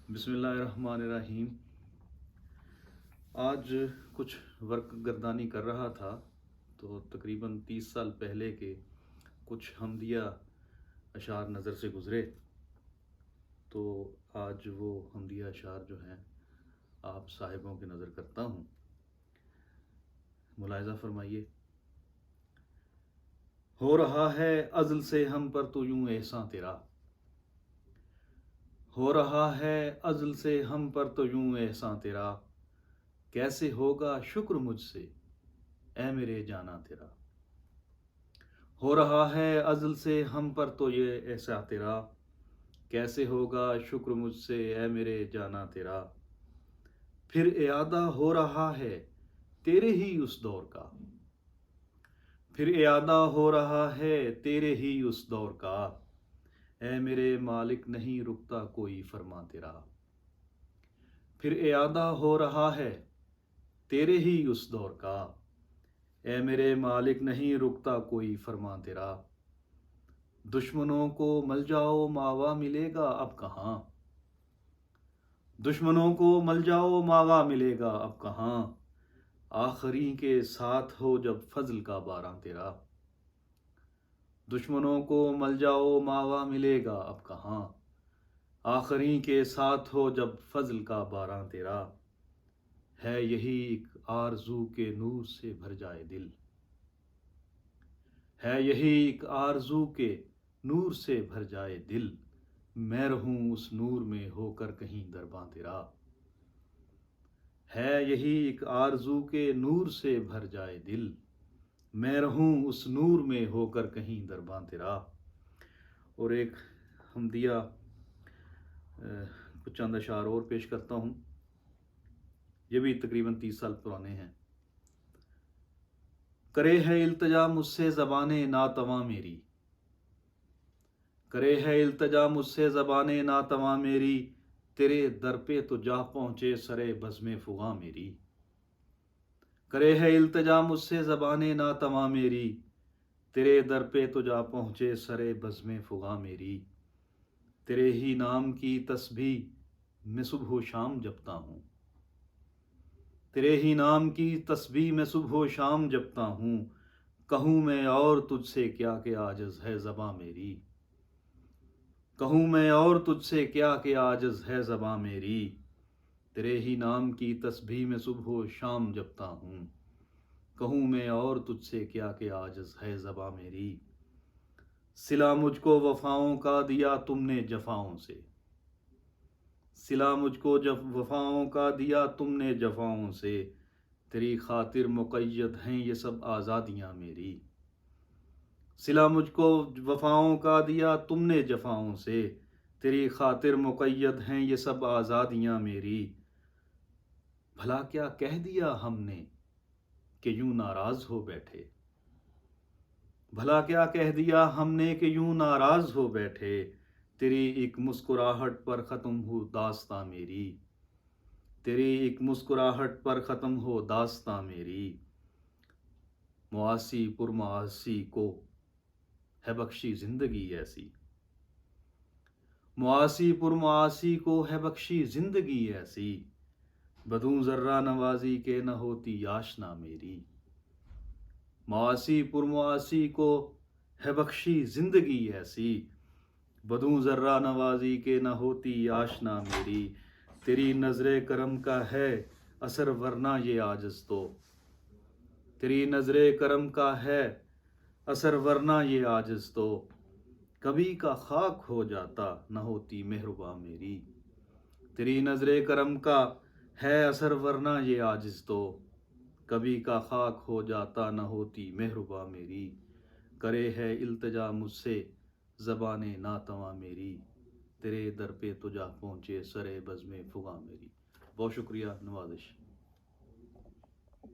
بسم اللہ الرحمن الرحیم۔ آج کچھ ورک گردانی کر رہا تھا تو تقریباً 30 سال پہلے کے کچھ حمدیہ اشعار نظر سے گزرے، تو آج وہ حمدیہ اشعار جو ہیں آپ صاحبوں کی نظر کرتا ہوں، ملاحظہ فرمائیے۔ ہو رہا ہے ازل سے ہم پر تو یوں احسان تیرا، ہو رہا ہے ازل سے ہم پر تو یوں احسان تیرا، کیسے ہوگا شکر مجھ سے اے میرے جانا تیرا۔ ہو رہا ہے ازل سے ہم پر تو یہ احسان تیرا، کیسے ہوگا شکر مجھ سے اے میرے جانا تیرا۔ پھر اعادہ ہو رہا ہے تیرے ہی اس دور کا، پھر اعادہ ہو رہا ہے تیرے ہی اس دور کا، اے میرے مالک نہیں رکتا کوئی فرما تیرا۔ پھر اعادہ ہو رہا ہے تیرے ہی اس دور کا، اے میرے مالک نہیں رکتا کوئی فرما تیرا۔ دشمنوں کو مل جاؤ ماوا ملے گا اب کہاں، دشمنوں کو مل جاؤ ماوا ملے گا اب کہاں، آخری کے ساتھ ہو جب فضل کا باراں تیرا۔ دشمنوں کو مل جاؤ ماوا ملے گا اب کہاں، آخری کے ساتھ ہو جب فضل کا باراں تیرا۔ ہے یہی ایک آرزو کے نور سے بھر جائے دل، ہے یہی ایک آرزو کے نور سے بھر جائے دل، میں رہوں اس نور میں ہو کر کہیں درباں تیرا۔ ہے یہی ایک آرزو کے نور سے بھر جائے دل، میں رہوں اس نور میں ہو کر کہیں درباں تیرا۔ اور ایک حمدیہ کچھ چند اشعار اور پیش کرتا ہوں، یہ بھی تقریباً 30 سال پرانے ہیں۔ کرے ہے التجا مجھ سے زبان ناتواں میری، کرے ہے التجا مجھ سے زبان ناتواں میری، تیرے در پہ تو جا پہنچے سرے بزم فغاں میری۔ کرے ہے التجا مجھ سے زبان ناتواں میری، تیرے در پہ تو جا پہنچے سرے بزم فغاں میری۔ تیرے ہی نام کی تسبیح میں صبح و شام جپتا ہوں، تیرے ہی نام کی تسبیح میں صبح و شام جپتا ہوں، کہوں میں اور تجھ سے کیا کہ عاجز ہے زباں میری۔ کہوں میں اور تجھ سے کیا کہ عاجز ہے زباں میری، تیرے ہی نام کی تسبیح میں صبح و شام جپتا ہوں، کہوں میں اور تجھ سے کیا کہ عاجز ہے زباں میری۔ صلہ مجھ کو وفاؤں کا دیا تم نے جفاؤں سے، صلہ مجھ کو وفاؤں کا دیا تم نے جفاؤں سے، تیری خاطر مقید ہیں یہ سب آزادیاں میری۔ صلہ مجھ کو وفاؤں کا دیا تم نے جفاؤں سے، تیری خاطر مقید ہیں یہ سب آزادیاں میری۔ بھلا کیا کہہ دیا ہم نے کہ یوں ناراض ہو بیٹھے، بھلا کیا کہہ دیا ہم نے کہ یوں ناراض ہو بیٹھے، تیری ایک مسکراہٹ پر ختم ہو داستاں میری، تیری ایک مسکراہٹ پر ختم ہو داستاں میری۔ معاصی پرمعاصی کو ہے بخشی زندگی ایسی، معاصی پرمعاصی کو ہے بخشی زندگی ایسی، بدوں ذرہ نوازی کے نہ ہوتی آشنا میری۔ معاصی پرمعاصی کو ہے بخشی زندگی ایسی، بدوں ذرہ نوازی کے نہ ہوتی آشنا میری۔ تیری نظر کرم کا ہے اثر ورنہ یہ عاجز تو، تیری نظر کرم کا ہے اثر ورنہ یہ عاجز تو، کبھی کا خاک ہو جاتا نہ ہوتی مہرباں میری۔ تیری نظر کرم کا ہے اثر ورنہ یہ عاجز تو، کبھی کا خاک ہو جاتا نہ ہوتی مہرباں میری۔ کرے ہے التجا مجھ سے زبان ناتواں میری، تیرے در پہ تو جا پہنچے سرے بزم فغاں میری۔ بہت شکریہ، نوازش۔